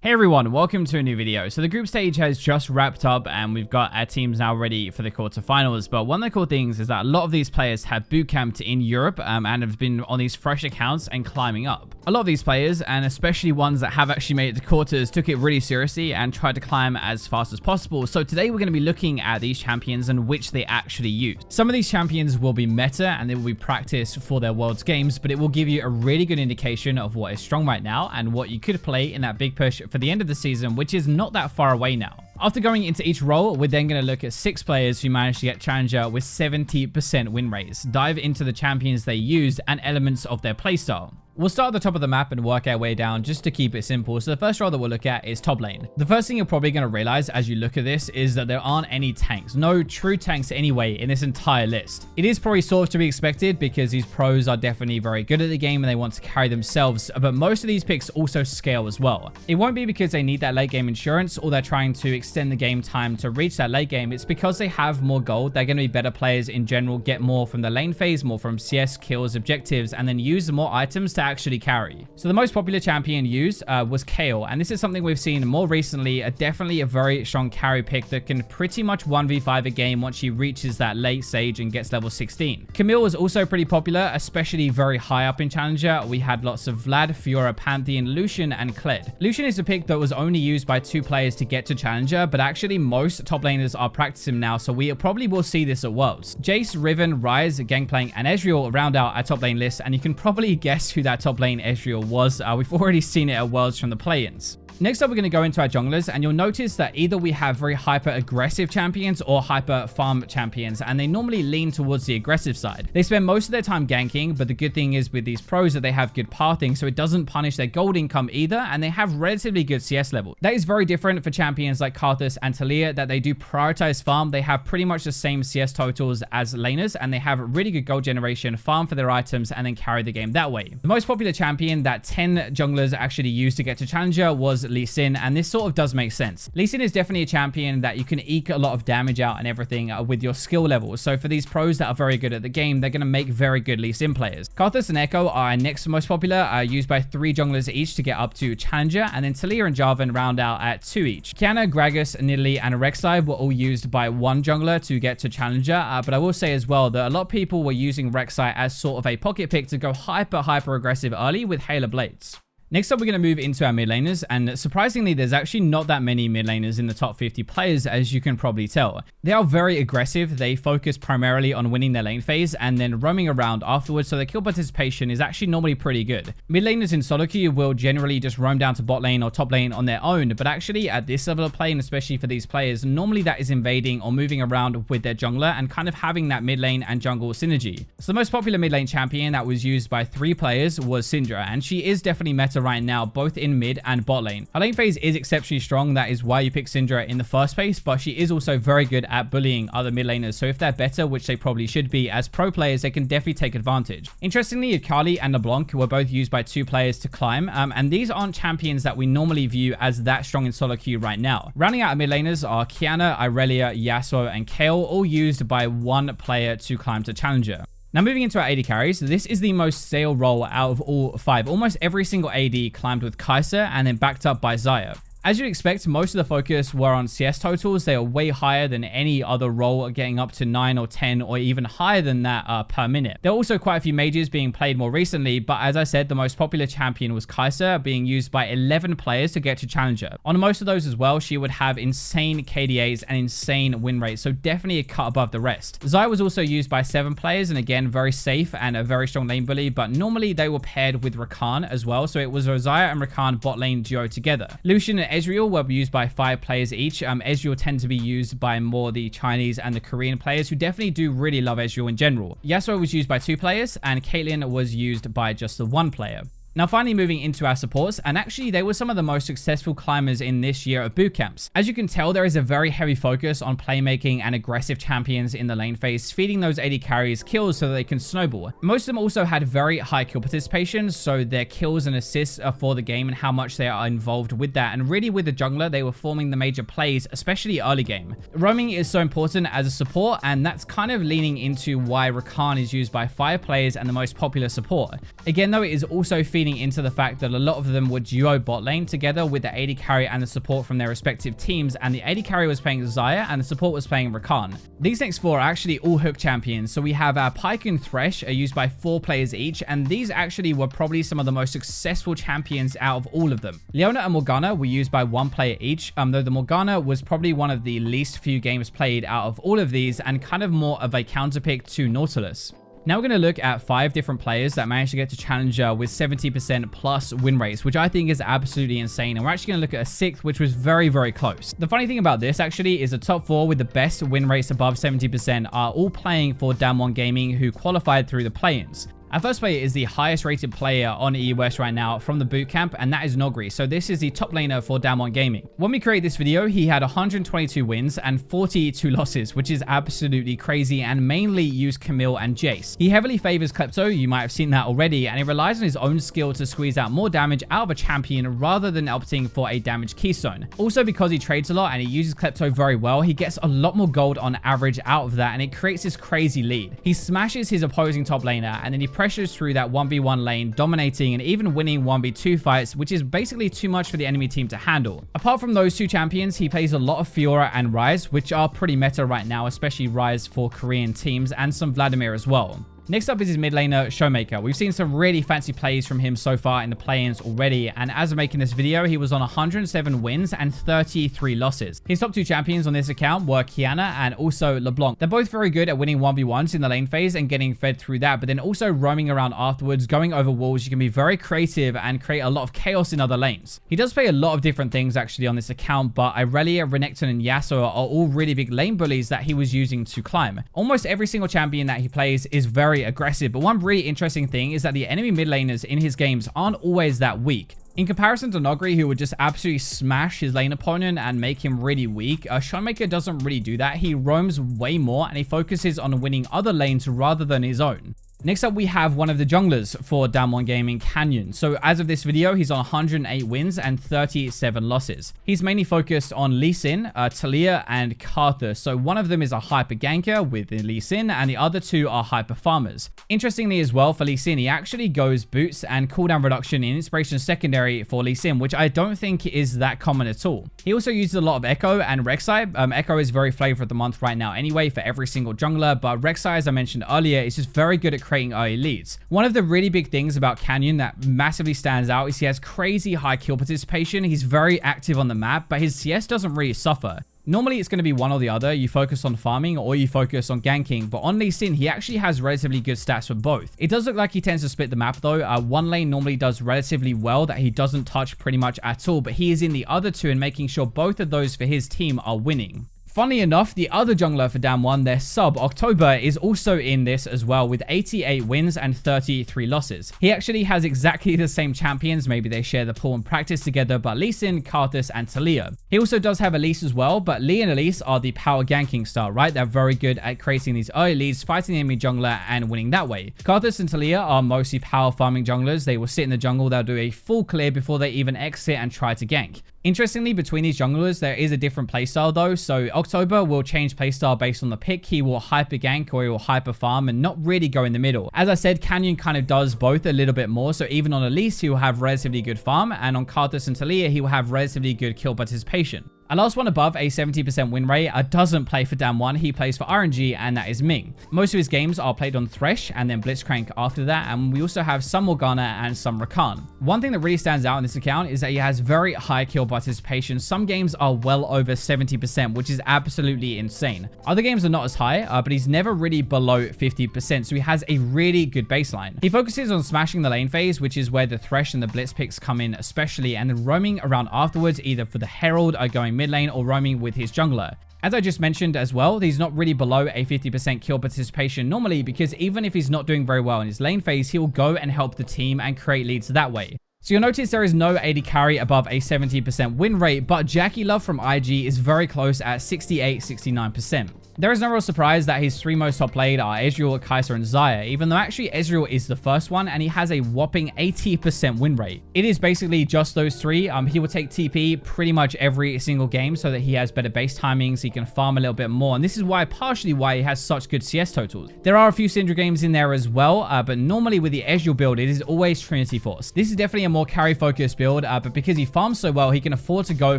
Hey everyone, welcome to a new video. So the group stage has just wrapped up and we've got our teams now ready for the quarterfinals. But one of the cool things is that a lot of these players have bootcamped in Europe and have been on these fresh accounts and climbing up. A lot of these players, and especially ones that have actually made it to quarters, took it really seriously and tried to climb as fast as possible. So today we're going to be looking at these champions and which they actually use. Some of these champions will be meta and they will be practiced for their Worlds games, but it will give you a really good indication of what is strong right now and what you could play in that big push for the end of the season, which is not that far away now. After going into each role, we're then going to look at 6 players who managed to get Challenger with 70% win rates, dive into the champions they used and elements of their playstyle. We'll start at the top of the map and work our way down just to keep it simple. So the first role that we'll look at is top lane. The first thing you're probably going to realize as you look at this is that there aren't any tanks. No true tanks anyway in this entire list. It is probably sort of to be expected because these pros are definitely very good at the game and they want to carry themselves, but most of these picks also scale as well. It won't be because they need that late game insurance or they're trying to extend the game time to reach that late game. It's because they have more gold. They're going to be better players in general, get more from the lane phase, more from CS, kills, objectives, and then use more items to actually carry. So the most popular champion used was Kale, and this is something we've seen more recently, definitely a very strong carry pick that can pretty much 1v5 a game once she reaches that late stage and gets level 16. Camille was also pretty popular, especially very high up in Challenger. We had lots of Vlad, Fiora, Pantheon, Lucian, and Kled. Lucian is a pick that was only used by 2 players to get to Challenger, but actually most top laners are practicing now, so we probably will see this at Worlds. Jace, Riven, Ryze, Gangplank, and Ezreal round out our top lane list, and you can probably guess who that top lane Ezreal was. We've already seen it at Worlds from the play-ins. Next up, we're going to go into our junglers, and you'll notice that either we have very hyper-aggressive champions or hyper-farm champions, and they normally lean towards the aggressive side. They spend most of their time ganking, but the good thing is with these pros that they have good pathing, so it doesn't punish their gold income either, and they have relatively good CS level. That is very different for champions like Karthus and Talia, that they do prioritize farm. They have pretty much the same CS totals as laners, and they have really good gold generation, farm for their items, and then carry the game that way. The most popular champion that 10 junglers actually used to get to Challenger was Lee Sin, and this sort of does make sense. Lee Sin is definitely a champion that you can eke a lot of damage out and everything with your skill levels. So for these pros that are very good at the game, they're going to make very good Lee Sin players. Karthus and Echo are our next most popular, used by 3 junglers each to get up to Challenger, and then Talia and Jarvan round out at 2 each. Kiana, Gragas, Nidalee, and Rek'Sai were all used by 1 jungler to get to Challenger, but I will say as well that a lot of people were using Rek'Sai as sort of a pocket pick to go hyper aggressive early with Halo Blades. Next up, we're going to move into our mid laners, and surprisingly, there's actually not that many mid laners in the top 50 players, as you can probably tell. They are very aggressive. They focus primarily on winning their lane phase and then roaming around afterwards, so their kill participation is actually normally pretty good. Mid laners in solo queue will generally just roam down to bot lane or top lane on their own, but actually at this level of play, and especially for these players, normally that is invading or moving around with their jungler and kind of having that mid lane and jungle synergy. So the most popular mid lane champion that was used by 3 players was Syndra, and she is definitely meta right now, both in mid and bot lane. Her lane phase is exceptionally strong. That is why you pick Syndra in the first place, but she is also very good at bullying other mid laners. So if they're better, which they probably should be as pro players, they can definitely take advantage. Interestingly, Akali and LeBlanc were both used by 2 players to climb, and these aren't champions that we normally view as that strong in solo queue right now. Rounding out our mid laners are Kiana, Irelia, Yasuo, and Kayle, all used by 1 player to climb to Challenger. Now moving into our AD carries, this is the most stale role out of all 5. Almost every single AD climbed with Kai'Sa and then backed up by Xayah. As you'd expect, most of the focus were on CS totals. They are way higher than any other role, getting up to 9 or 10 or even higher than that per minute. There are also quite a few mages being played more recently, but as I said, the most popular champion was Kai'Sa, being used by 11 players to get to Challenger. On most of those as well, she would have insane KDAs and insane win rates, so definitely a cut above the rest. Xayah was also used by 7 players, and again, very safe and a very strong lane bully, but normally they were paired with Rakan as well, so it was Xayah and Rakan bot lane duo together. Lucian and Ezreal were used by 5 players each. Ezreal tend to be used by more the Chinese and the Korean players, who definitely do really love Ezreal in general. Yasuo was used by 2 players, and Caitlyn was used by just the 1 player. Now finally moving into our supports, and actually they were some of the most successful climbers in this year of bootcamps. As you can tell, there is a very heavy focus on playmaking and aggressive champions in the lane phase, feeding those AD carries kills so that they can snowball. Most of them also had very high kill participation, so their kills and assists are for the game and how much they are involved with that. And really with the jungler, they were forming the major plays, especially early game. Roaming is so important as a support, and that's kind of leaning into why Rakan is used by 5 players and the most popular support. Again though, it is also feeding feeding into the fact that a lot of them were duo bot lane together with the AD carry and the support from their respective teams, and the AD carry was playing Xayah and the support was playing Rakan. These next four are actually all hook champions, so we have our Pyke and Thresh are used by 4 players each, and these actually were probably some of the most successful champions out of all of them. Leona and Morgana were used by 1 player each, though the Morgana was probably one of the least few games played out of all of these and kind of more of a counterpick to Nautilus. Now we're going to look at 5 different players that managed to get to Challenger with 70% plus win rates, which I think is absolutely insane. And we're actually going to look at a 6th, which was very, very close. The funny thing about this actually is the top 4 with the best win rates above 70% are all playing for Damwon Gaming, who qualified through the play-ins. Our first player is the highest rated player on EUS right now from the bootcamp, and that is Nogri. So this is the top laner for Damwon Gaming. When we created this video, he had 122 wins and 42 losses, which is absolutely crazy, and mainly used Camille and Jace. He heavily favors Klepto, you might have seen that already, and he relies on his own skill to squeeze out more damage out of a champion rather than opting for a damage keystone. Also, because he trades a lot and he uses Klepto very well, he gets a lot more gold on average out of that, and it creates this crazy lead. He smashes his opposing top laner, and then he pressures through that 1v1 lane, dominating and even winning 1v2 fights, which is basically too much for the enemy team to handle. Apart from those 2 champions, he plays a lot of Fiora and Ryze, which are pretty meta right now, especially Ryze for Korean teams, and some Vladimir as well. Next up is his mid laner, Showmaker. We've seen some really fancy plays from him so far in the play-ins already, and as of making this video, he was on 107 wins and 33 losses. His top 2 champions on this account were Kiana and also LeBlanc. They're both very good at winning 1v1s in the lane phase and getting fed through that, but then also roaming around afterwards, going over walls. You can be very creative and create a lot of chaos in other lanes. He does play a lot of different things actually on this account, but Irelia, Renekton, and Yasuo are all really big lane bullies that he was using to climb. Almost every single champion that he plays is very aggressive, but one really interesting thing is that the enemy mid laners in his games aren't always that weak. In comparison to Nogri, who would just absolutely smash his lane opponent and make him really weak, Showmaker doesn't really do that. He roams way more and he focuses on winning other lanes rather than his own. Next up, we have one of the junglers for Damwon Gaming, Canyon. So as of this video, he's on 108 wins and 37 losses. He's mainly focused on Lee Sin, Talia, and Karthus. So one of them is a hyper ganker with Lee Sin, and the other 2 are hyper farmers. Interestingly as well, for Lee Sin, he actually goes boots and cooldown reduction in Inspiration Secondary for Lee Sin, which I don't think is that common at all. He also uses a lot of Echo and Rek'Sai. Echo is very flavor of the month right now anyway for every single jungler, but Rek'Sai, as I mentioned earlier, is just very good at creating early leads. One of the really big things about Canyon that massively stands out is he has crazy high kill participation. He's very active on the map, but his CS doesn't really suffer. Normally, it's going to be one or the other. You focus on farming or you focus on ganking. But on Lee Sin, he actually has relatively good stats for both. It does look like he tends to split the map though. One lane normally does relatively well that he doesn't touch pretty much at all. But he is in the other 2 and making sure both of those for his team are winning. Funnily enough, the other jungler for Damwon, their sub, October, is also in this as well with 88 wins and 33 losses. He actually has exactly the same champions. Maybe they share the pool and practice together, but Lee Sin, Karthus, and Talia. He also does have Elise as well, but Lee and Elise are the power ganking style, right? They're very good at creating these early leads, fighting the enemy jungler, and winning that way. Karthus and Talia are mostly power farming junglers. They will sit in the jungle, they'll do a full clear before they even exit and try to gank. Interestingly, between these junglers, there is a different playstyle though. So October will change playstyle based on the pick. He will hyper gank or he will hyper farm and not really go in the middle. As I said, Canyon kind of does both a little bit more. So even on Elise, he will have relatively good farm, and on Karthus and Talia, he will have relatively good kill participation. A last one above a 70% win rate doesn't play for Damwon. He plays for RNG, and that is Ming. Most of his games are played on Thresh and then Blitzcrank after that, and we also have some Morgana and some Rakan. One thing that really stands out in this account is that he has very high kill participation. Some games are well over 70%, which is absolutely insane. Other games are not as high, but he's never really below 50%, so he has a really good baseline. He focuses on smashing the lane phase, which is where the Thresh and the Blitz picks come in especially, and then roaming around afterwards, either for the Herald or going mid lane or roaming with his jungler. As I just mentioned as well, he's not really below a 50% kill participation normally, because even if he's not doing very well in his lane phase, he'll go and help the team and create leads that way. So you'll notice there is no AD carry above a 70% win rate, but Jackie Love from IG is very close at 68-69%. There is no real surprise that his 3 most top played are Ezreal, Kai'Sa, and Xayah, even though actually Ezreal is the first one and he has a whopping 80% win rate. It is basically just those 3. He will take TP pretty much every single game so that he has better base timings, he can farm a little bit more, and this is partially why he has such good CS totals. There are a few Syndra games in there as well, but normally with the Ezreal build, it is always Trinity Force. This is definitely a more carry-focused build, but because he farms so well, he can afford to go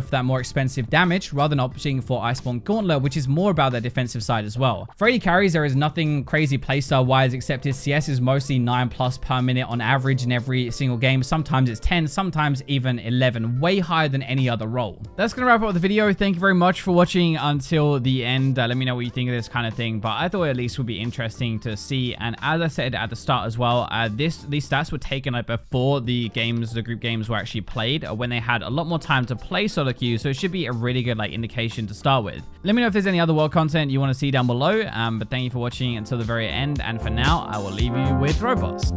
for that more expensive damage rather than opting for Iceborne Gauntlet, which is more about that defensive side as well. For AD carries, there is nothing crazy playstyle-wise, except his CS is mostly 9+ per minute on average in every single game. Sometimes it's 10, sometimes even 11, way higher than any other role. That's going to wrap up the video. Thank you very much for watching until the end. Let me know what you think of this kind of thing, but I thought at least would be interesting to see. And as I said at the start as well, these stats were taken up before the group games were actually played, when they had a lot more time to play solo queue, so it should be a really good indication to start with. Let me know if there's any other world content you want to see down below, but thank you for watching until the very end, and for now I will leave you with robots.